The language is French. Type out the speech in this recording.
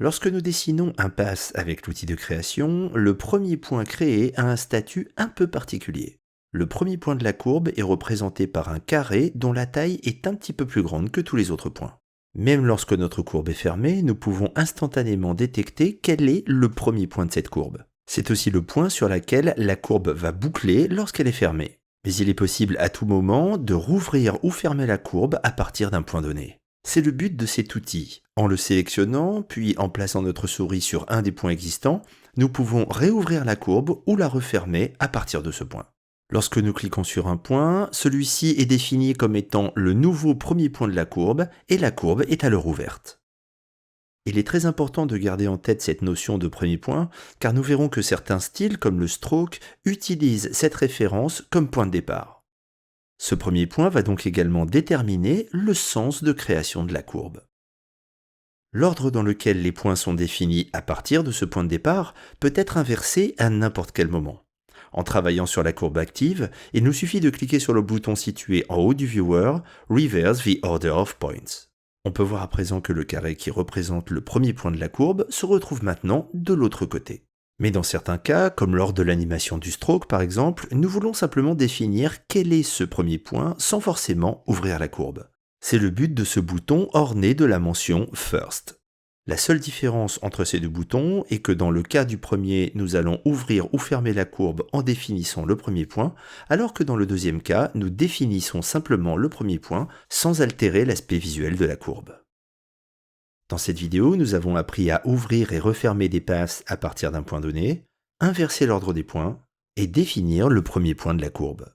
Lorsque nous dessinons un pass avec l'outil de création, le premier point créé a un statut un peu particulier. Le premier point de la courbe est représenté par un carré dont la taille est un petit peu plus grande que tous les autres points. Même lorsque notre courbe est fermée, nous pouvons instantanément détecter quel est le premier point de cette courbe. C'est aussi le point sur lequel la courbe va boucler lorsqu'elle est fermée. Mais il est possible à tout moment de rouvrir ou fermer la courbe à partir d'un point donné. C'est le but de cet outil. En le sélectionnant, puis en plaçant notre souris sur un des points existants, nous pouvons réouvrir la courbe ou la refermer à partir de ce point. Lorsque nous cliquons sur un point, celui-ci est défini comme étant le nouveau premier point de la courbe et la courbe est alors ouverte. Il est très important de garder en tête cette notion de premier point, car nous verrons que certains styles, comme le stroke, utilisent cette référence comme point de départ. Ce premier point va donc également déterminer le sens de création de la courbe. L'ordre dans lequel les points sont définis à partir de ce point de départ peut être inversé à n'importe quel moment. En travaillant sur la courbe active, il nous suffit de cliquer sur le bouton situé en haut du viewer « Reverse the order of points ». On peut voir à présent que le carré qui représente le premier point de la courbe se retrouve maintenant de l'autre côté. Mais dans certains cas, comme lors de l'animation du stroke par exemple, nous voulons simplement définir quel est ce premier point sans forcément ouvrir la courbe. C'est le but de ce bouton orné de la mention « First ». La seule différence entre ces deux boutons est que dans le cas du premier, nous allons ouvrir ou fermer la courbe en définissant le premier point, alors que dans le deuxième cas, nous définissons simplement le premier point sans altérer l'aspect visuel de la courbe. Dans cette vidéo, nous avons appris à ouvrir et refermer des passes à partir d'un point donné, inverser l'ordre des points et définir le premier point de la courbe.